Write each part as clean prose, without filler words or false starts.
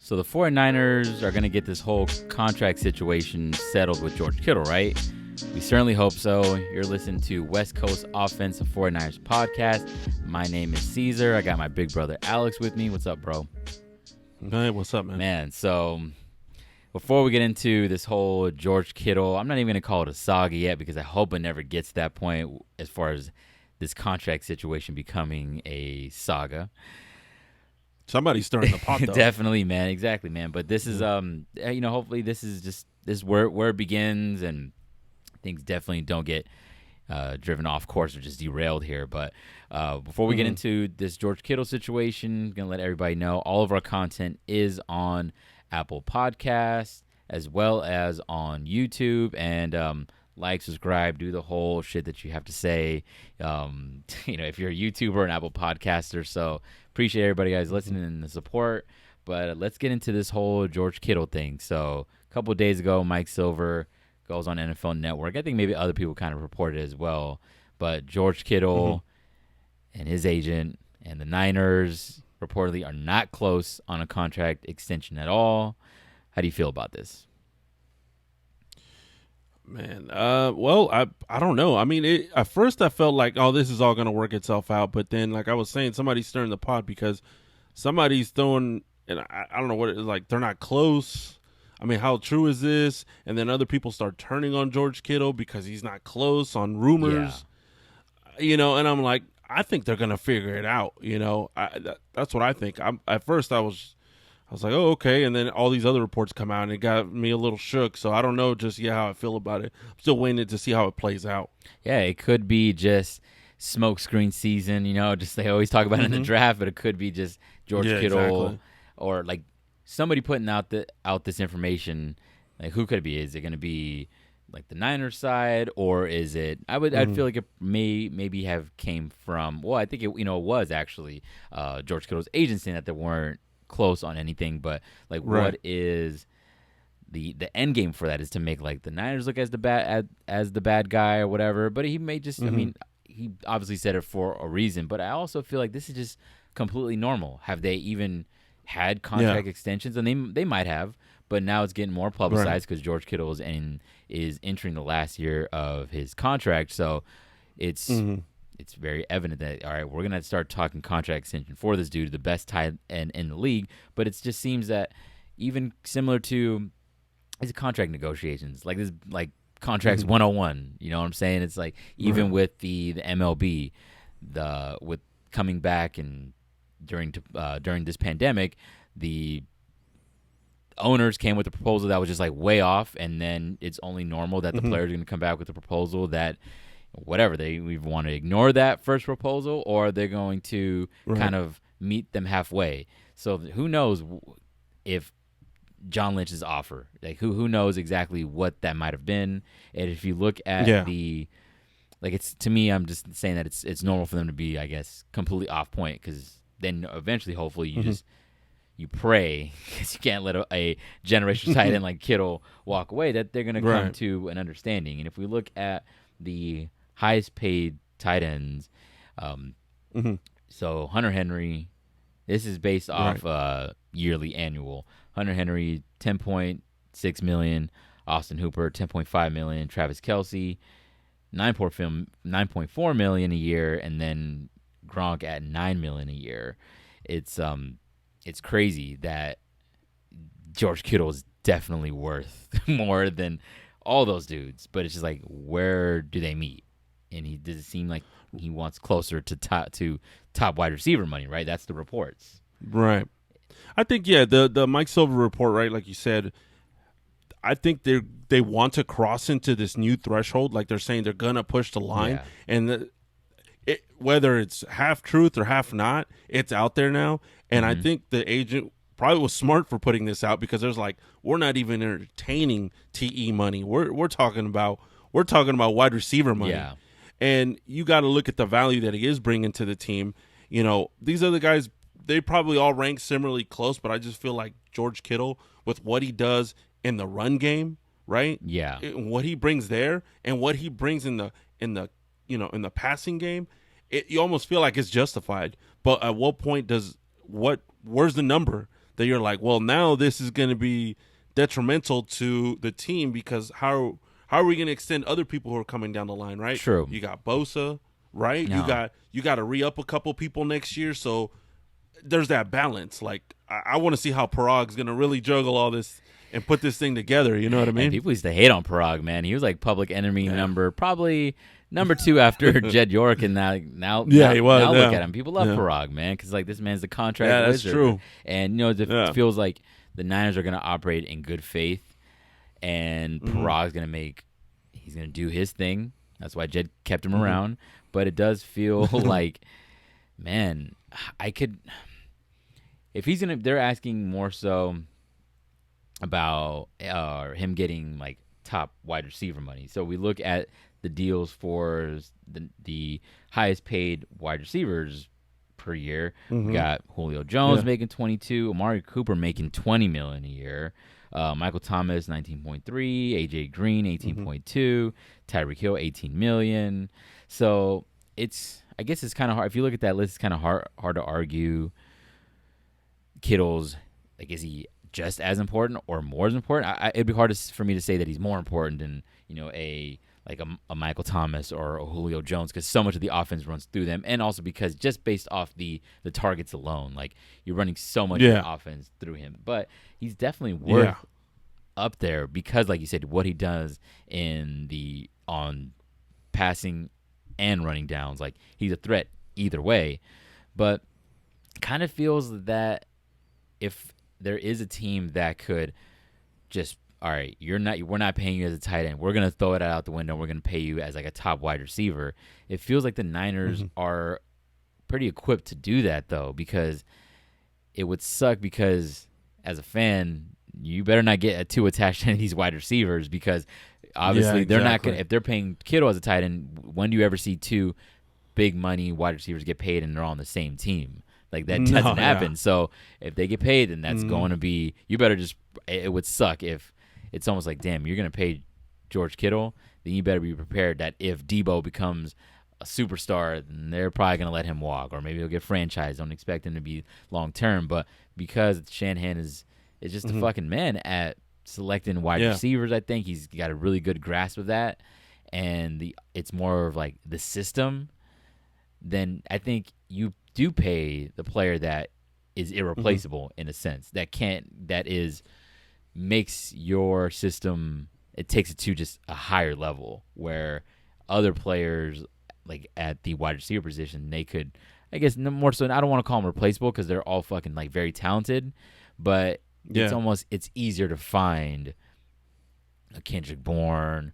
So the 49ers are going to get this whole contract situation settled with George Kittle, right? We certainly hope so. You're listening to West Coast Offense 49ers podcast. My name is Caesar. I got my big brother Alex with me. What's up, bro? Hey, what's up, man? Man, so before we get into this whole George Kittle, I'm not even going to call it a saga yet because I hope it never gets to that point as far as this contract situation becoming a saga. Somebody's stirring the pot, though. Definitely, man. Exactly, man. But this is, hopefully this is just this where it begins, and things definitely don't get driven off course or just derailed here. But before we get into this George Kittle situation, I'm gonna let everybody know all of our content is on Apple Podcasts as well as on YouTube, and like, subscribe, do the whole shit that you have to say. If you're a YouTuber or an Apple podcaster, so appreciate everybody guys listening and the support. But let's get into this whole George Kittle thing. So a couple of days ago, Mike Silver goes on NFL Network. I think maybe other people kind of reported as well. But George Kittle and his agent and the Niners reportedly are not close on a contract extension at all. How do you feel about this? Man, well, I don't know. I mean, at first I felt like, oh, this is all going to work itself out. But then, like I was saying, somebody's stirring the pot because somebody's throwing, and I don't know what it is, like they're not close. I mean, how true is this? And then other people start turning on George Kittle because he's not close on rumors. Yeah. And I'm like, I think they're going to figure it out. That's what I think. At first I was like, oh, okay. And then all these other reports come out and it got me a little shook. So I don't know just yet how I feel about it. I'm still waiting to see how it plays out. Yeah, it could be just smokescreen season, just they always talk about it in the draft, but it could be just George Kittle or like somebody putting out this information. Like, who could it be? Is it going to be like the Niners side, or is it? I'd feel like it maybe have came from. Well, I think it was actually George Kittle's agent saying that they weren't close on anything, but like, what is the end game for that? Is to make like the Niners look as the bad guy or whatever. But he may just, I mean, he obviously said it for a reason. But I also feel like this is just completely normal. Have they even had contract extensions? And they might have, but now it's getting more publicized because George Kittle is entering the last year of his contract. So it's very evident that, all right, we're going to start talking contract extension for this dude, the best tight end in the league. But it just seems that even similar to his contract negotiations, like this, like contracts 101, you know what I'm saying? It's like even with the MLB, with coming back and during this pandemic, the owners came with a proposal that was just like way off, and then it's only normal that the players are going to come back with a proposal that whatever, we want to ignore that first proposal, or they're going to kind of meet them halfway. So who knows if John Lynch's offer, like who knows exactly what that might have been. And if you look at it's, to me, I'm just saying that it's normal for them to be, I guess, completely off point, because then eventually, hopefully, you pray, because you can't let a generational tight end like Kittle walk away, that they're going to come to an understanding. And if we look at the highest paid tight ends, so Hunter Henry, this is based off yearly annual. Hunter Henry, $10.6 million. Austin Hooper, $10.5 million. Travis Kelce, $9.4 million a year, and then Gronk at $9 million a year. It's crazy that George Kittle is definitely worth more than all those dudes, but it's just like, where do they meet? And does it seem like he wants closer to top wide receiver money, right? That's the reports, right? I think the Mike Silver report, right? Like you said, I think they want to cross into this new threshold. Like they're saying they're gonna push the line, and whether it's half truth or half not, it's out there now. And I think the agent probably was smart for putting this out, because there's like, we're not even entertaining TE money. We're talking about wide receiver money. Yeah. And you got to look at the value that he is bringing to the team. These other guys, they probably all rank similarly close, but I just feel like George Kittle, with what he does in the run game, right? Yeah. What he brings there and what he brings in the passing game, you almost feel like it's justified. But at what point where's the number that you're like, well, now this is going to be detrimental to the team because how are we going to extend other people who are coming down the line, right? True. You got Bosa, right? No. You got to re-up a couple people next year, so there's that balance. Like, I want to see how Parag's going to really juggle all this and put this thing together. You know what I mean? And people used to hate on Parag, man. He was like public enemy probably number 2 after Jed York, and now he was. Now look at him. People love Parag, man, because like this man's the contract wizard. That's true. And it feels like the Niners are going to operate in good faith, and Parag's going to do his thing. That's why Jed kept him around. But it does feel like, man, if he's gonna, they're asking more so about him getting like top wide receiver money. So we look at the deals for the highest paid wide receivers per year. We got Julio Jones making 22, Amari Cooper making $20 million a year, Michael Thomas 19.3, AJ Green 18.2, Tyreek Hill $18 million. So I guess it's kind of hard if you look at that list. It's kind of hard to argue Kittle's, like, is he just as important or more as important? It'd be hard for me to say that he's more important than a Michael Thomas or a Julio Jones, because so much of the offense runs through them, and also because just based off the targets alone, like you're running so much of the offense through him. But he's definitely worth up there because, like you said, what he does on passing and running downs, like he's a threat either way. But kind of feels that if there is a team that could just, all right, we're not paying you as a tight end, we're going to throw it out the window, we're going to pay you as like a top wide receiver. It feels like the Niners are pretty equipped to do that, though, because it would suck, because as a fan, you better not get too attached to any of these wide receivers, because obviously they're not going to, if they're paying Kittle as a tight end, when do you ever see 2 big money wide receivers get paid and they're all on the same team? Like, that doesn't happen. So if they get paid, then that's going to be, you better just, it would suck if it's almost like, damn, you're going to pay George Kittle, then you better be prepared that if Debo becomes a superstar, then they're probably going to let him walk, or maybe he'll get franchised. Don't expect him to be long term. But because Shanahan is just a fucking man at selecting wide receivers, I think he's got a really good grasp of that, and it's more of like the system. Then I think you do pay the player that is irreplaceable in a sense, makes your system, it takes it to just a higher level, where other players, like at the wide receiver position, they could, I guess, more so, I don't want to call them replaceable because they're all fucking like very talented, but it's easier to find a Kendrick Bourne,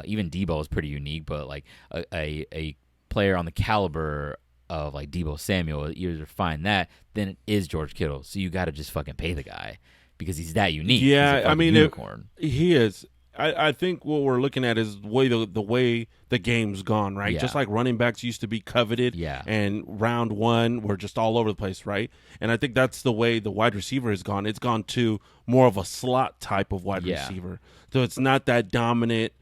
even Debo is pretty unique, but like a player on the caliber of like Debo Samuel, easier to find that than it is George Kittle. So you got to just fucking pay the guy because he's that unique. Yeah, I mean, unicorn. He is. I think what we're looking at is the way the game's gone, right? Yeah. Just like running backs used to be coveted, and round one we're just all over the place, right? And I think that's the way the wide receiver has gone. It's gone to more of a slot type of wide receiver. So it's not that dominant,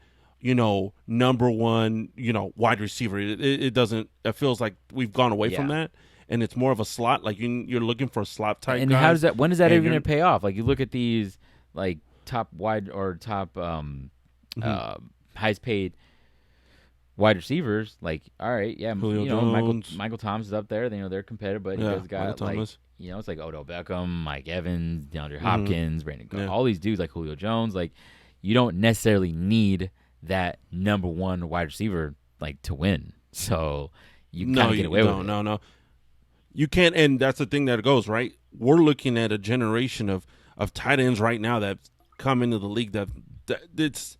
number one, wide receiver. It doesn't. It feels like we've gone away from that, and it's more of a slot. Like you're looking for a slot type. And guy, how does that? When does that even going to pay off? Like you look at these like top wide or top highest paid wide receivers. Like, all right, Michael Thomas is up there. They're competitive, but he does got like it's like Odell Beckham, Mike Evans, DeAndre Hopkins, Brandon Cook, all these dudes like Julio Jones. Like, you don't necessarily need that number one wide receiver like to win. So you kind of get away with it. No. You can't, and that's the thing that goes, right? We're looking at a generation of tight ends right now that come into the league that it's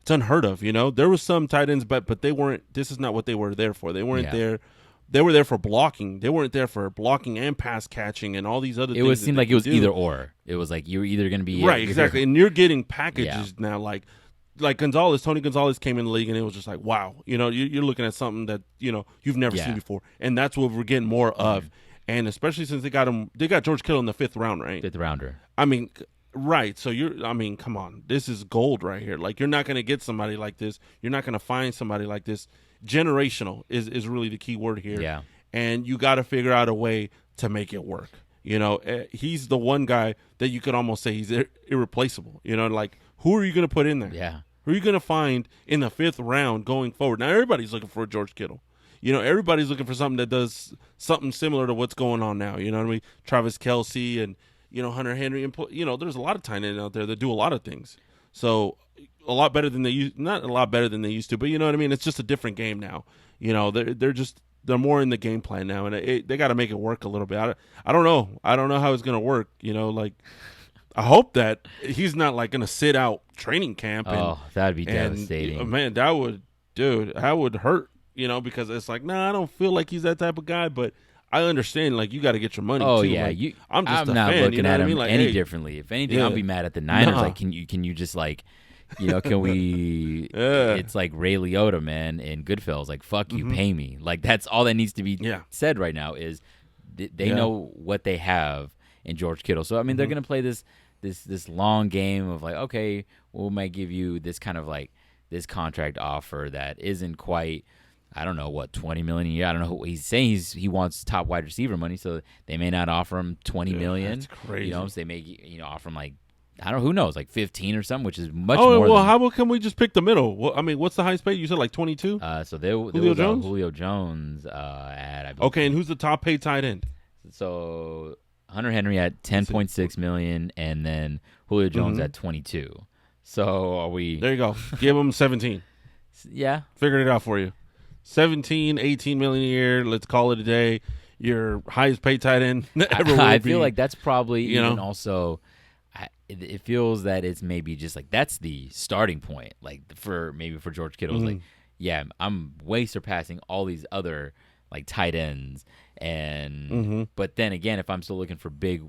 unheard of. There was some tight ends, but they weren't. This is not what they were there for. They weren't there. They were there for blocking. They weren't there for blocking and pass catching and all these other things. It seemed like it was either or. It was like you were either going to be right, exactly. And you're getting packages now, like Tony Gonzalez came in the league, and it was just like, wow, you're looking at something that you've never seen before, and that's what we're getting more of. And especially since they got George Kittle in the 5th round, right? 5th rounder. I mean. Right, so come on, this is gold right here. Like, you're not going to get somebody like this. You're not going to find somebody like this. Generational is really the key word here. Yeah. And you got to figure out a way to make it work. He's the one guy that you could almost say he's irreplaceable. Like, who are you going to put in there? Yeah. Who are you going to find in the 5th round going forward? Now, everybody's looking for George Kittle. Everybody's looking for something that does something similar to what's going on now. You know what I mean? Travis Kelce and, Hunter Henry. And, there's a lot of tight ends out there that do a lot of things. So a lot better than they used, not a lot better than they used to, but you know what I mean? It's just a different game now. They're more in the game plan now, and they got to make it work a little bit. I don't know. I don't know how it's going to work. I hope that he's not like going to sit out training camp. That'd be devastating. Man, that would hurt. Because it's like, I don't feel like he's that type of guy, but I understand, like, you got to get your money. Oh, too. yeah. Like, I'm not fan, looking at him like, any differently. If anything, I'll be mad at the Niners. Like, can you just, like, can we? It's like Ray Liotta, man, in Goodfellas. Like, fuck you, pay me. Like, that's all that needs to be said right now is they know what they have in George Kittle. So, I mean, they're going to play this long game of, like, okay, we might give you this kind of, like, this contract offer that isn't quite, I don't know, what, $20 million a year. I don't know. He's saying he wants top wide receiver money, so they may not offer him $20 million. That's crazy. So they may offer him, like, I don't know, who knows, like 15 or something, which is much more. Oh, well, how can we just pick the middle? Well, I mean, what's the highest paid? You said like 22? So there was Julio Jones at, I believe. Okay, and who's the top paid tight end? So Hunter Henry at $10.6 million, and then Julio Jones at 22. So are we? There you go. Give him 17. Yeah. Figured it out for you. 17, 18 million a year. Let's call it a day. Your highest paid tight end ever will I be. feel like that's probably even also. It feels that it's maybe just like that's the starting point, like for George Kittle. Like, yeah, I'm way surpassing all these other like tight ends, and but then again, if I'm still looking for big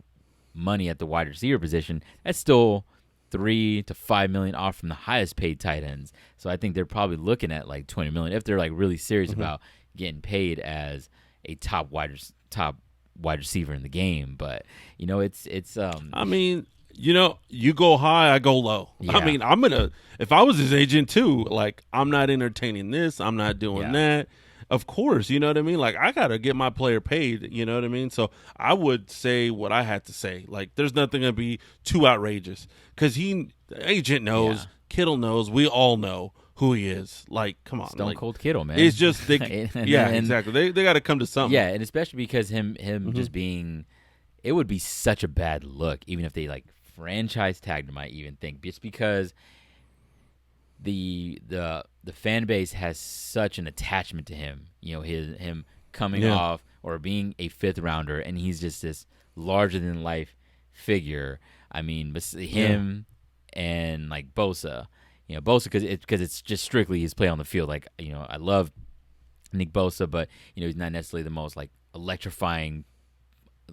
money at the wide receiver position, that's still $3 to $5 million off from the highest paid tight ends. So I think they're probably looking at like $20 million if they're like really serious about getting paid as a top wide receiver in the game. But it's I mean, you go high, I go low. Yeah. I mean, if I was his agent too, like, I'm not entertaining this, I'm not doing that. Of course, you know what I mean? Like, I got to get my player paid, you know what I mean? So I would say what I had to say. Like, there's nothing going to be too outrageous because the agent knows, Kittle knows, we all know who he is. Like, come on. Stone Cold Kittle, man. It's just, exactly. They got to come to something. Yeah, and especially because him just being, it would be such a bad look, even if they, like, franchise tagged him, I even think, just because the fan base has such an attachment to him. Him coming off or being a 5th rounder, and he's just this larger than life figure. I mean, him and like Bosa, Bosa because it's just strictly his play on the field. Like, I love Nick Bosa, but he's not necessarily the most like electrifying,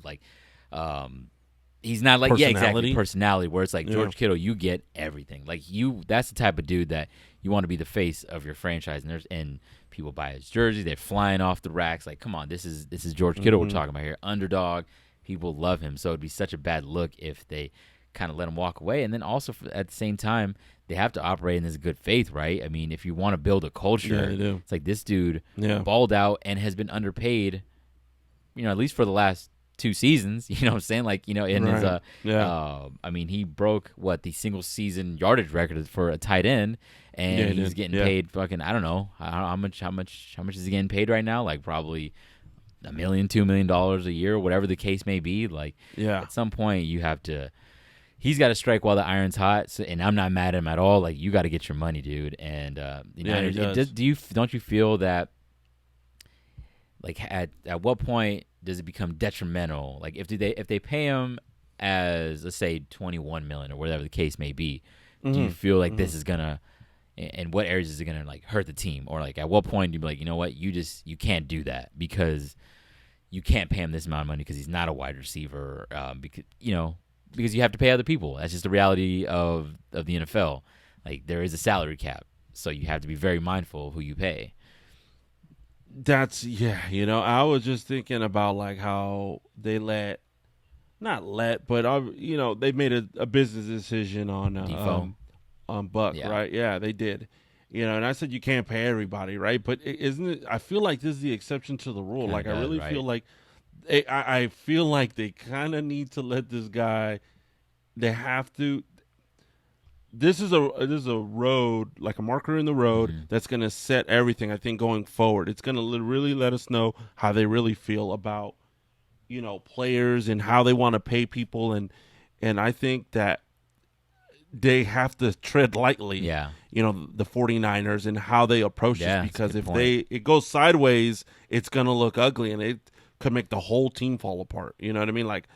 like he's not like personality where it's like George Kittle, you get everything. Like that's the type of dude that you want to be the face of your franchise, and people buy his jersey, they're flying off the racks. Like, come on, this is George Kittle we're talking about here. Underdog, people love him. So it'd be such a bad look if they kind of let him walk away. And then also at the same time, they have to operate in this good faith, right? I mean, if you want to build a culture, it's like this dude balled out and has been underpaid, at least for the last 2 seasons, you know what I'm saying? Like, in his I mean, he broke the single season yardage record for a tight end, and he's getting paid fucking, I don't know how much is he getting paid right now? Like, probably $1 million, $2 million a year, whatever the case may be. Like, at some point he's got to strike while the iron's hot. So, and I'm not mad at him at all. Like, you got to get your money, dude. And don't you feel that, like, at what point does it become detrimental? Like, if they pay him as, let's say, $21 million or whatever the case may be, do you feel like this is gonna, and what areas is it gonna like hurt the team? Or like, at what point do you be like, you know what, you can't do that because you can't pay him this amount of money because he's not a wide receiver, because you have to pay other people. That's just the reality of the NFL. Like, there is a salary cap, so you have to be very mindful of who you pay. That's I was just thinking about like how they they made a business decision on Buck, right? Yeah, they did. And I said you can't pay everybody, right? But isn't it? I feel like this is the exception to the rule. Like, I really feel like I feel like they kind of need to let this guy. They have to. This is a road, like a marker in the road, that's going to set everything, I think, going forward. It's going to really let us know how they really feel about, players and how they want to pay people. And I think that they have to tread lightly, the 49ers and how they approach this, because if it goes sideways, it's going to look ugly and it could make the whole team fall apart. You know what I mean? Like,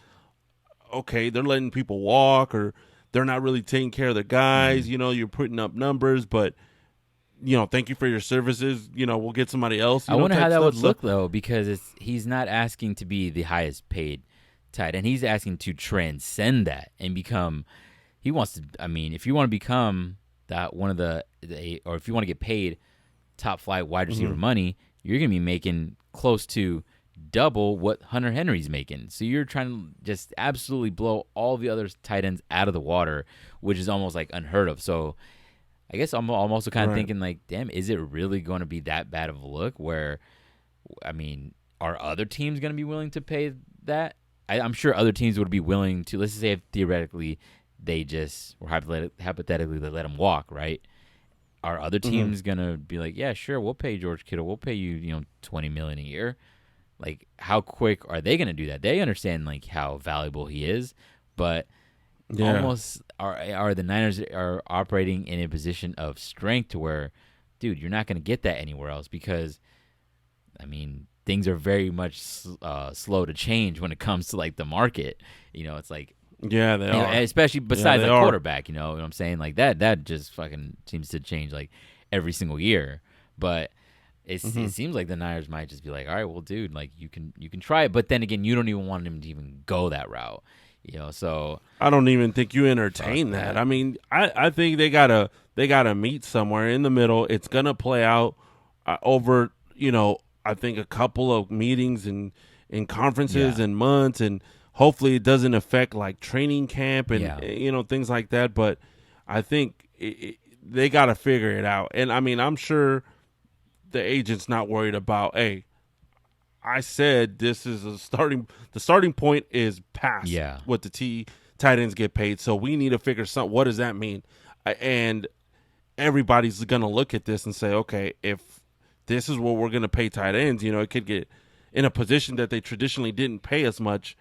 okay, they're letting people walk, or they're not really taking care of the guys. You're putting up numbers, but thank you for your services. We'll get somebody else. I wonder how that would look though, because he's not asking to be the highest paid tight end. He's asking to transcend that and become. He wants to. I mean, if you want to become that one of the or if you want to get paid top flight wide receiver money, you're going to be making close to double what Hunter Henry's making. So you're trying to just absolutely blow all the other tight ends out of the water, which is almost like unheard of. So I guess I'm also kind of thinking like, damn, is it really going to be that bad of a look where, I mean, are other teams going to be willing to pay that? I'm sure other teams would be willing to. Let's say if theoretically they just, or hypothetically they let him walk, right? Are other teams going to be like, yeah, sure, we'll pay George Kittle. We'll pay you, $20 million a year. Like, how quick are they going to do that? They understand, like, how valuable he is, but almost are the Niners are operating in a position of strength to where, dude, you're not going to get that anywhere else because, I mean, things are very much slow to change when it comes to, like, the market. It's like, yeah, they are. Especially besides the quarterback, you know what I'm saying? Like, that just fucking seems to change, like, every single year. But it seems like the Niners might just be like, all right, well, dude, like you can try it, but then again, you don't even want him to even go that route, So I don't even think you entertain that. I mean, I think they gotta meet somewhere in the middle. It's gonna play out over, I think a couple of meetings and conferences and months, and hopefully it doesn't affect like training camp and things like that. But I think they gotta figure it out, and I mean, I'm sure the agent's not worried about, hey, I said this is the starting point is past what the tight ends get paid. So we need to figure what does that mean? And everybody's going to look at this and say, okay, if this is what we're going to pay tight ends, it could get in a position that they traditionally didn't pay as much.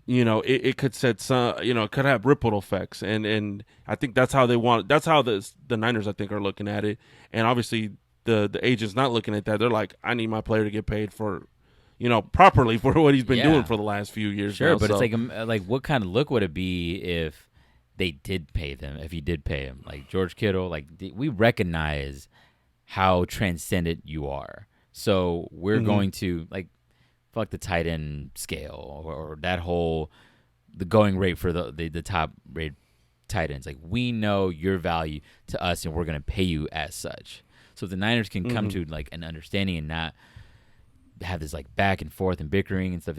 It could set some, it could have ripple effects. And I think that's how that's how the Niners, I think, are looking at it. And obviously, the agent's not looking at that. They're like, I need my player to get paid for, properly for what he's been doing for the last few years. Sure, now, but it's like what kind of look would it be if they did pay them? If he did pay him, like George Kittle, like we recognize how transcendent you are, so we're going to like fuck the tight end scale or that whole the going rate for the top rate tight ends. Like we know your value to us, and we're going to pay you as such. So if the Niners can come to like an understanding and not have this like back and forth and bickering and stuff,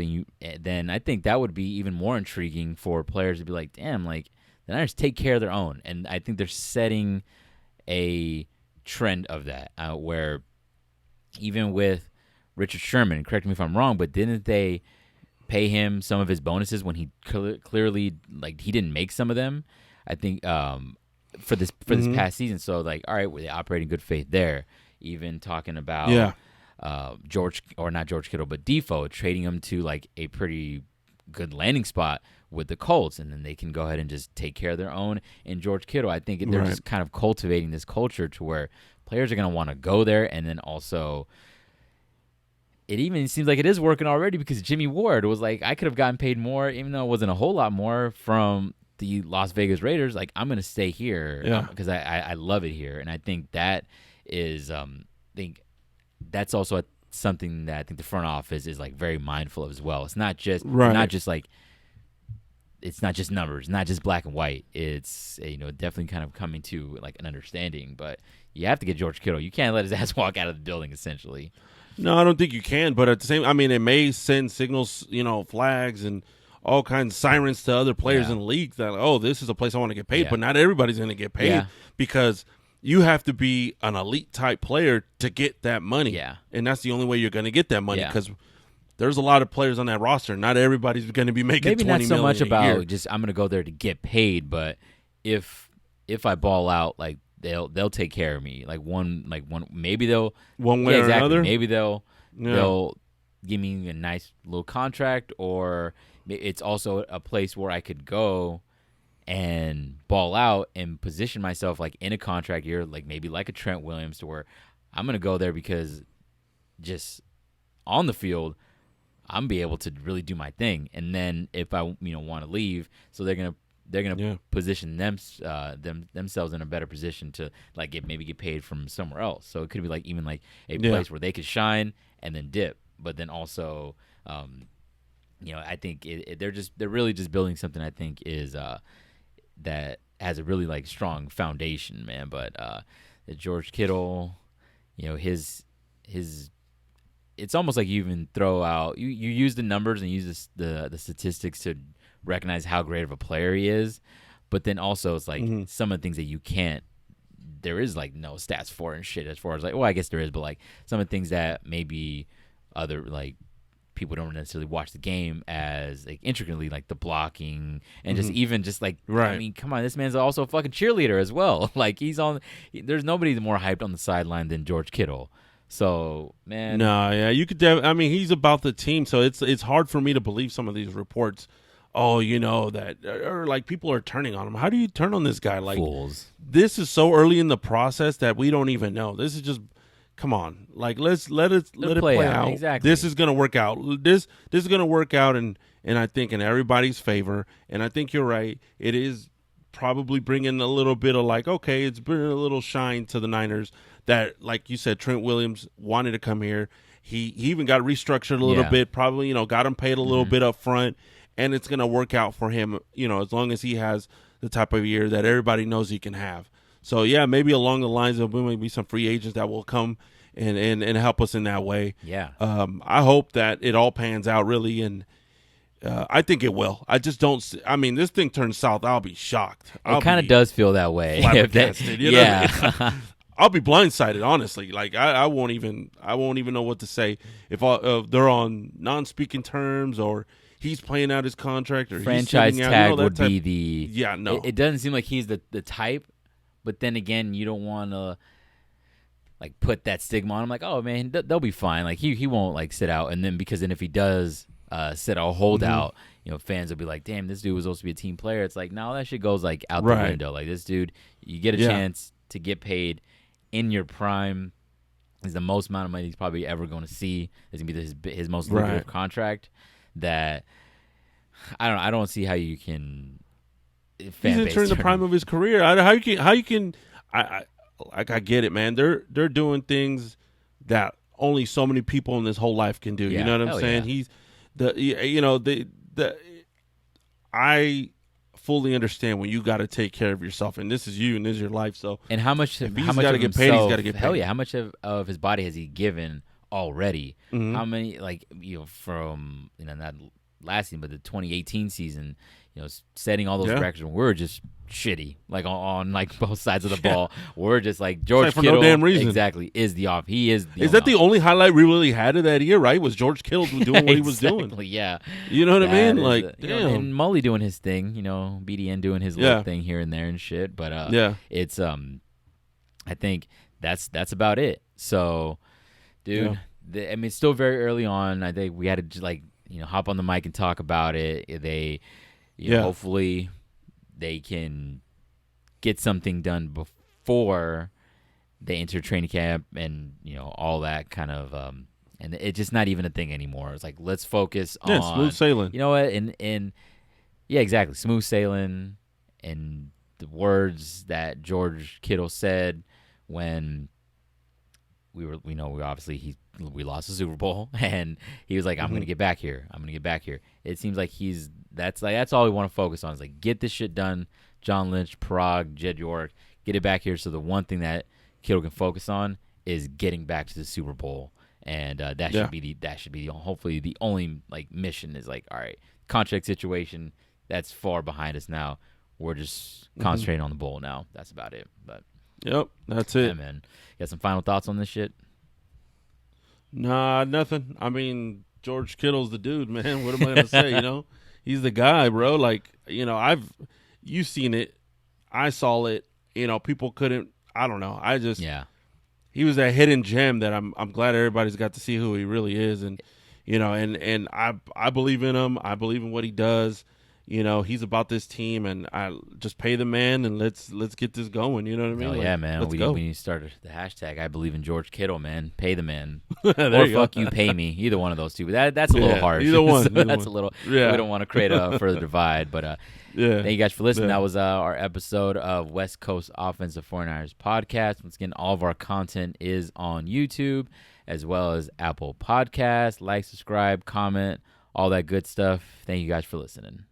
then I think that would be even more intriguing for players to be like, damn, like the Niners take care of their own. And I think they're setting a trend of that where even with Richard Sherman, correct me if I'm wrong, but didn't they pay him some of his bonuses when he clearly like he didn't make some of them? I think for this past season. So like, all right, were they operating good faith there? Even talking about not George Kittle, but Defoe, trading him to like a pretty good landing spot with the Colts, and then they can go ahead and just take care of their own. And George Kittle, I think they're just kind of cultivating this culture to where players are going to want to go there, and then also it even seems like it is working already because Jimmy Ward was like, I could have gotten paid more, even though it wasn't a whole lot more from the Las Vegas Raiders. Like, I'm going to stay here because I love it here. And I think that is that's also something that I think the front office is like very mindful of as well. It's not just like it's not just numbers, not just black and white. It's definitely kind of coming to like an understanding. But you have to get George Kittle. You can't let his ass walk out of the building, essentially. No, I don't think you can. But at the same, I mean, it may send signals, flags and all kinds of sirens to other players in the league that, oh, this is a place I want to get paid. But not everybody's going to get paid because you have to be an elite type player to get that money. Yeah. And that's the only way you're going to get that money because there's a lot of players on that roster. Not everybody's going to be making maybe $20 not so million much a about year. just I'm going to go there to get paid, but if I ball out, like they'll take care of me. Like one maybe they'll One way or exactly. another. Maybe they'll give me a nice little contract, or it's also a place where I could go and ball out and position myself like in a contract year, like maybe like a Trent Williams, to where I'm going to go there because just on the field I'm be able to really do my thing. And then if I want to leave, so they're gonna position themselves in a better position to like get paid from somewhere else. So it could be like even like a place where they could shine and then dip, but then also I think they're really just building something I think is that has a really like strong foundation, man. But George Kittle, his it's almost like you even throw out you use the numbers and use the statistics to recognize how great of a player he is, but then also it's like some of the things that you can't. There is like no stats for and shit as far as like, well, I guess there is, but like some of the things that maybe other like people don't necessarily watch the game as like intricately, like the blocking and just even just like right. I mean, come on, this man's also a fucking cheerleader as well. Like there's nobody more hyped on the sideline than George Kittle. So, man. No, yeah, you could. I mean, he's about the team, so it's hard for me to believe some of these reports. Oh, that or like people are turning on him. How do you turn on this guy? Like fools. This is so early in the process that we don't even know. This is just come on. Like let it play out. Exactly. This is gonna work out. This is gonna work out, and I think in everybody's favor. And I think you're right. It is probably bringing a little bit of like, okay, it's bringing a little shine to the Niners. That, like you said, Trent Williams wanted to come here. He even got restructured a little bit, probably, got him paid a little bit up front, and it's going to work out for him, as long as he has the type of year that everybody knows he can have. So, yeah, maybe along the lines of maybe some free agents that will come and help us in that way. Yeah. I hope that it all pans out, really, and I think it will. I just don't – I mean, this thing turns south, I'll be shocked. It kind of does feel that way. Flabbergasted, you know what I mean? I'll be blindsided, honestly. Like I won't even know what to say if they're on non-speaking terms or he's playing out his contract or franchise he's tag out, would be the no. It doesn't seem like he's the type, but then again, you don't want to like put that stigma on him. Like, oh man, they'll be fine. Like he won't like sit out, and then because then if he does sit out holdout, fans will be like, damn, this dude was supposed to be a team player. It's like, no, that shit goes like out the window. Like this dude, you get a chance to get paid in your prime, is the most amount of money he's probably ever going to see. It's going to be his most lucrative contract. That I don't see how you can. He's entering the prime of his career. How you can? I get it, man. They're doing things that only so many people in this whole life can do. You know what I'm saying? Yeah. I fully understand when you got to take care of yourself, and this is you, and this is your life. So, and how much got to get paid, he's got to get paid. Hell yeah! How much of his body has he given already? How many, like from not last season, but the 2018 season, setting all those records when we're just shitty, like on like both sides of the ball. We're just like George for Kittle. No damn reason. Exactly, is the off. He is. Is that the only highlight we really had of that year? Right? Was George Kittle doing what he was doing? Exactly. Yeah. You know what I mean? Like, damn. And Mully doing his thing. BDN doing his little thing here and there and shit. But it's I think that's about it. So, dude, I mean, it's still very early on. I think we had to just like hop on the mic and talk about it. They, hopefully they can get something done before they enter training camp and all that kind of and it's just not even a thing anymore. It's like, let's focus on smooth sailing. You know what? And yeah, exactly, smooth sailing. And the words that George Kittle said when we lost the Super Bowl, and he was like, I'm going to get back here. I'm going to get back here. It seems like that's all we want to focus on is like, get this shit done. John Lynch, Prague, Jed York, get it back here. So the one thing that Kittle can focus on is getting back to the Super Bowl. And that should be hopefully the only like mission is like, all right, contract situation, that's far behind us now. We're just concentrating on the bowl now. That's about it. But yep, that's it. Yeah, man. Got some final thoughts on this shit? Nah, nothing. I mean, George Kittle's the dude, man. What am I gonna say? He's the guy, bro. Like, you've seen it. I saw it. People couldn't. I don't know. He was a hidden gem that I'm glad everybody's got to see who he really is, and and I believe in him. I believe in what he does. He's about this team, and I just pay the man, and let's get this going. You know what I mean? Oh, yeah, man. Let's go. We need to start the hashtag. I believe in George Kittle, man. Pay the man, or fuck you, pay me. Either one of those two. But that's a little harsh. Either one. So that's a little. Yeah. We don't want to create a further divide. But thank you guys for listening. That was our episode of West Coast Offensive 49ers podcast. Once again, all of our content is on YouTube as well as Apple Podcasts. Like, subscribe, comment, all that good stuff. Thank you guys for listening.